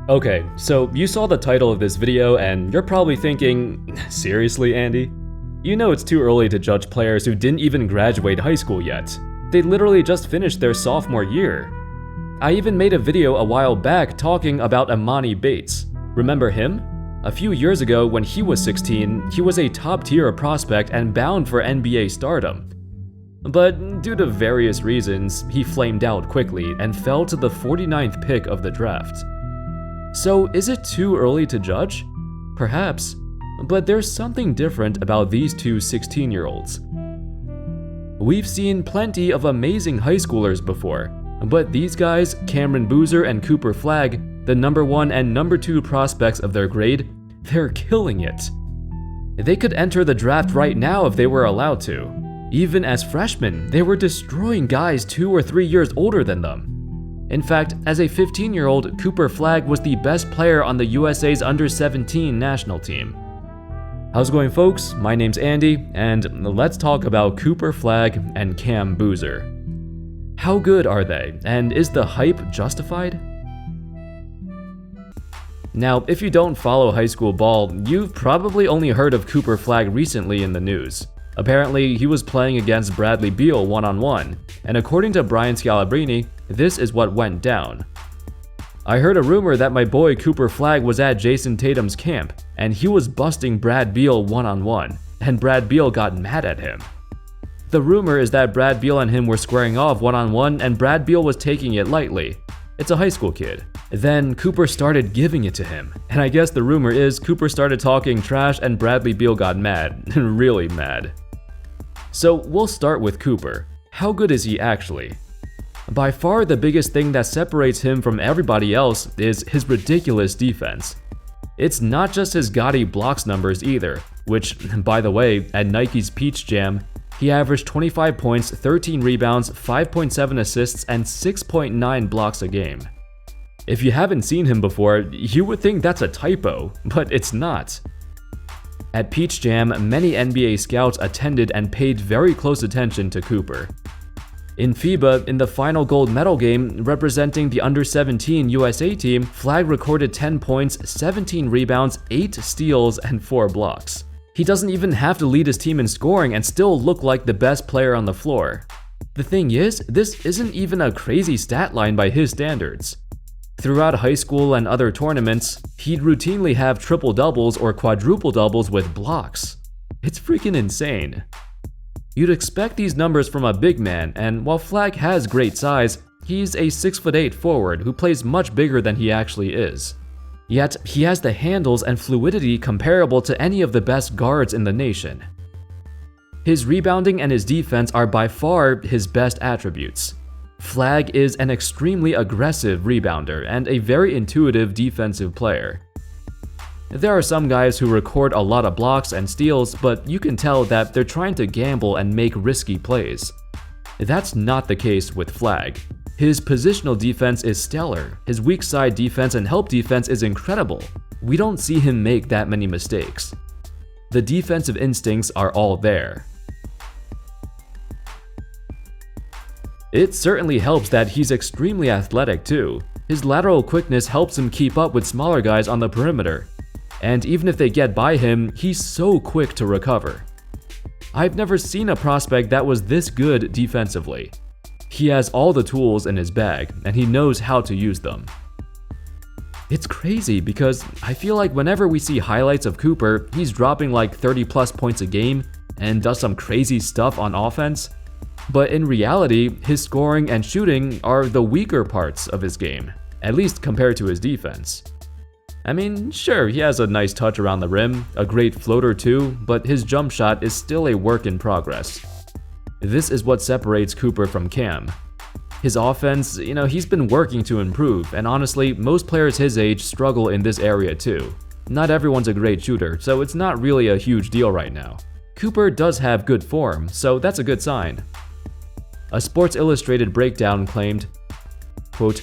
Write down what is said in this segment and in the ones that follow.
Okay, so you saw the title of this video and you're probably thinking, seriously, Andy? You know it's too early to judge players who didn't even graduate high school yet. They literally just finished their sophomore year. I even made a video a while back talking about Amani Bates. Remember him? A few years ago when he was 16, he was a top-tier prospect and bound for NBA stardom. But due to various reasons, he flamed out quickly and fell to the 49th pick of the draft. So is it too early to judge? Perhaps, but there's something different about these two 16-year-olds. We've seen plenty of amazing high schoolers before, but these guys, Cameron Boozer and Cooper Flagg, the number 1 and number 2 prospects of their grade, they're killing it. They could enter the draft right now if they were allowed to. Even as freshmen, they were destroying guys 2 or 3 years older than them. In fact, as a 15-year-old, Cooper Flagg was the best player on the USA's under-17 national team. How's it going, folks? My name's Andy, and let's talk about Cooper Flagg and Cam Boozer. How good are they, and is the hype justified? Now, if you don't follow high school ball, you've probably only heard of Cooper Flagg recently in the news. Apparently, he was playing against Bradley Beal one-on-one, and according to Brian Scalabrine, this is what went down. I heard a rumor that my boy Cooper Flagg was at Jason Tatum's camp, and he was busting Brad Beal one-on-one, and Brad Beal got mad at him. The rumor is that Brad Beal and him were squaring off one-on-one, and Brad Beal was taking it lightly. It's a high school kid. Then Cooper started giving it to him, and I guess the rumor is Cooper started talking trash and Bradley Beal got mad, really mad. So we'll start with Cooper. How good is he actually? By far the biggest thing that separates him from everybody else is his ridiculous defense. It's not just his gaudy blocks numbers either, which, by the way, at Nike's Peach Jam, he averaged 25 points, 13 rebounds, 5.7 assists, and 6.9 blocks a game. If you haven't seen him before, you would think that's a typo, but it's not. At Peach Jam, many NBA scouts attended and paid very close attention to Cooper. In FIBA, in the final gold medal game representing the under-17 USA team, Flagg recorded 10 points, 17 rebounds, 8 steals, and 4 blocks. He doesn't even have to lead his team in scoring and still look like the best player on the floor. The thing is, this isn't even a crazy stat line by his standards. Throughout high school and other tournaments, he'd routinely have triple-doubles or quadruple-doubles with blocks. It's freaking insane. You'd expect these numbers from a big man, and while Flagg has great size, he's a 6'8" forward who plays much bigger than he actually is. Yet, he has the handles and fluidity comparable to any of the best guards in the nation. His rebounding and his defense are by far his best attributes. Flagg is an extremely aggressive rebounder and a very intuitive defensive player. There are some guys who record a lot of blocks and steals, but you can tell that they're trying to gamble and make risky plays. That's not the case with Flagg. His positional defense is stellar, his weak side defense and help defense is incredible. We don't see him make that many mistakes. The defensive instincts are all there. It certainly helps that he's extremely athletic too. His lateral quickness helps him keep up with smaller guys on the perimeter. And even if they get by him, he's so quick to recover. I've never seen a prospect that was this good defensively. He has all the tools in his bag, and he knows how to use them. It's crazy because I feel like whenever we see highlights of Cooper, he's dropping like 30+ points a game and does some crazy stuff on offense. But in reality, his scoring and shooting are the weaker parts of his game, at least compared to his defense. I mean, sure, he has a nice touch around the rim, a great floater too, but his jump shot is still a work in progress. This is what separates Cooper from Cam. His offense, he's been working to improve, and honestly, most players his age struggle in this area too. Not everyone's a great shooter, so it's not really a huge deal right now. Cooper does have good form, so that's a good sign. A Sports Illustrated breakdown claimed, quote,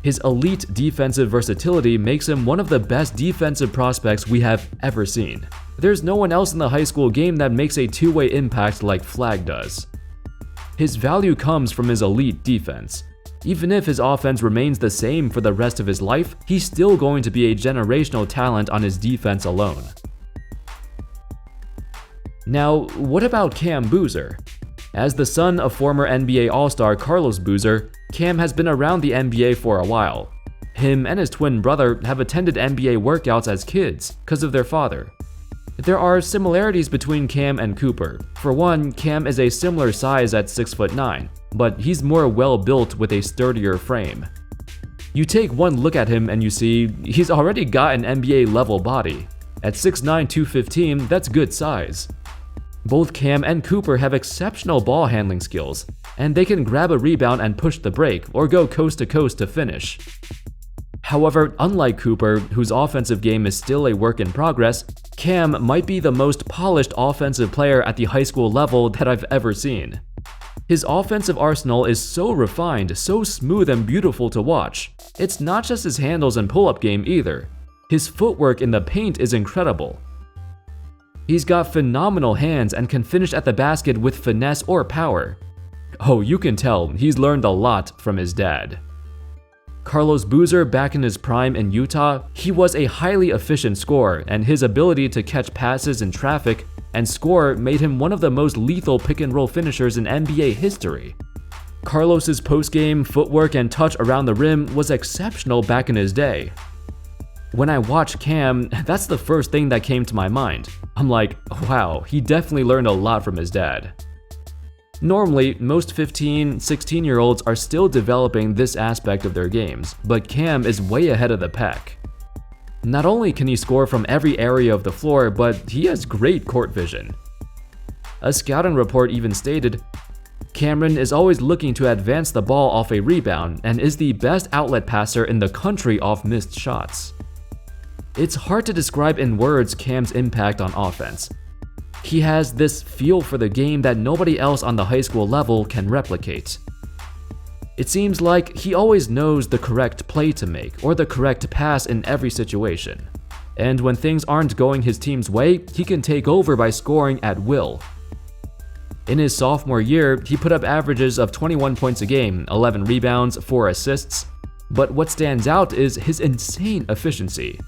"His elite defensive versatility makes him one of the best defensive prospects we have ever seen. There's no one else in the high school game that makes a two-way impact like Flagg does. His value comes from his elite defense. Even if his offense remains the same for the rest of his life, he's still going to be a generational talent on his defense alone. Now, what about Cam Boozer? As the son of former NBA All-Star Carlos Boozer, Cam has been around the NBA for a while. Him and his twin brother have attended NBA workouts as kids because of their father. There are similarities between Cam and Cooper. For one, Cam is a similar size at 6'9", but he's more well-built with a sturdier frame. You take one look at him and you see he's already got an NBA-level body. At 6'9", 215, that's good size. Both Cam and Cooper have exceptional ball handling skills, and they can grab a rebound and push the break or go coast to coast to finish. However, unlike Cooper, whose offensive game is still a work in progress, Cam might be the most polished offensive player at the high school level that I've ever seen. His offensive arsenal is so refined, so smooth and beautiful to watch. It's not just his handles and pull-up game either. His footwork in the paint is incredible. He's got phenomenal hands and can finish at the basket with finesse or power. Oh, you can tell he's learned a lot from his dad. Carlos Boozer, back in his prime in Utah, he was a highly efficient scorer, and his ability to catch passes in traffic and score made him one of the most lethal pick-and-roll finishers in NBA history. Carlos's post-game footwork and touch around the rim was exceptional back in his day. When I watch Cam, that's the first thing that came to my mind. I'm like, wow, he definitely learned a lot from his dad. Normally, most 15, 16-year-olds are still developing this aspect of their games, but Cam is way ahead of the pack. Not only can he score from every area of the floor, but he has great court vision. A scouting report even stated, Cameron is always looking to advance the ball off a rebound and is the best outlet passer in the country off missed shots. It's hard to describe in words Cam's impact on offense. He has this feel for the game that nobody else on the high school level can replicate. It seems like he always knows the correct play to make or the correct pass in every situation. And when things aren't going his team's way, he can take over by scoring at will. In his sophomore year, he put up averages of 21 points a game, 11 rebounds, 4 assists. But what stands out is his insane efficiency.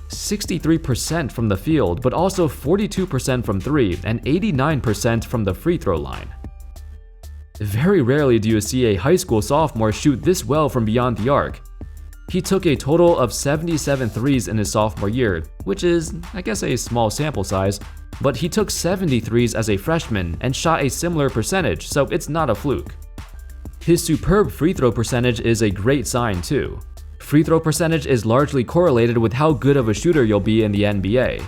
63% from the field, but also 42% from 3 and 89% from the free throw line. Very rarely do you see a high school sophomore shoot this well from beyond the arc. He took a total of 77 threes in his sophomore year, which is, I guess, a small sample size, but he took 70 threes as a freshman and shot a similar percentage, so it's not a fluke. His superb free throw percentage is a great sign too. Free throw percentage is largely correlated with how good of a shooter you'll be in the NBA.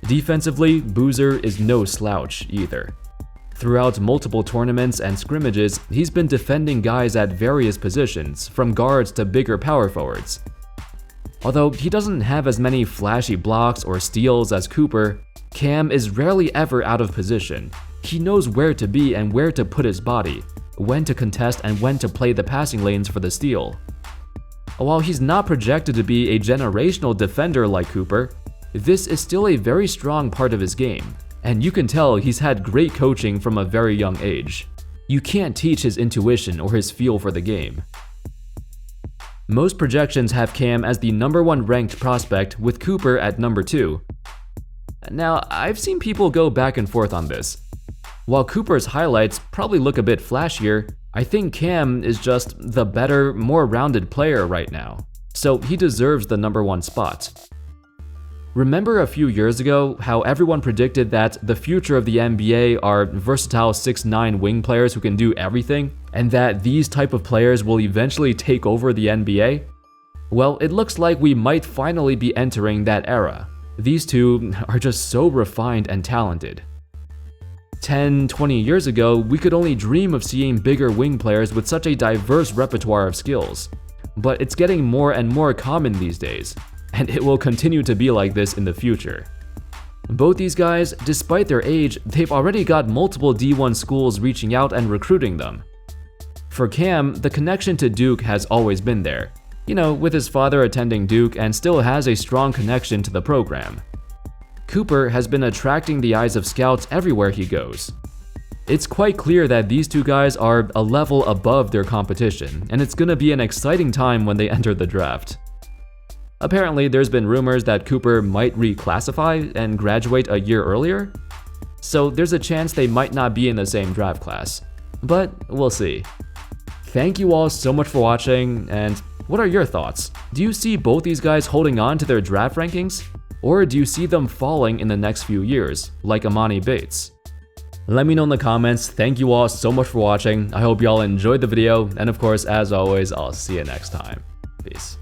Defensively, Boozer is no slouch either. Throughout multiple tournaments and scrimmages, he's been defending guys at various positions, from guards to bigger power forwards. Although he doesn't have as many flashy blocks or steals as Cooper, Cam is rarely ever out of position. He knows where to be and where to put his body, when to contest and when to play the passing lanes for the steal. While he's not projected to be a generational defender like Cooper, this is still a very strong part of his game, and you can tell he's had great coaching from a very young age. You can't teach his intuition or his feel for the game. Most projections have Cam as the #1 ranked prospect, with Cooper at #2. Now, I've seen people go back and forth on this. While Cooper's highlights probably look a bit flashier, I think Cam is just the better, more rounded player right now, so he deserves the #1 spot. Remember a few years ago how everyone predicted that the future of the NBA are versatile 6'9" wing players who can do everything, and that these type of players will eventually take over the NBA? Well, it looks like we might finally be entering that era. These two are just so refined and talented. 10, 20 years ago, we could only dream of seeing bigger wing players with such a diverse repertoire of skills. But it's getting more and more common these days, and it will continue to be like this in the future. Both these guys, despite their age, they've already got multiple D1 schools reaching out and recruiting them. For Cam, the connection to Duke has always been there, with his father attending Duke, and still has a strong connection to the program. Cooper has been attracting the eyes of scouts everywhere he goes. It's quite clear that these two guys are a level above their competition, and it's gonna be an exciting time when they enter the draft. Apparently, there's been rumors that Cooper might reclassify and graduate a year earlier, so there's a chance they might not be in the same draft class, but we'll see. Thank you all so much for watching, and what are your thoughts? Do you see both these guys holding on to their draft rankings? Or do you see them falling in the next few years, like Amani Bates? Let me know in the comments. Thank you all so much for watching. I hope you all enjoyed the video, and of course, as always, I'll see you next time. Peace.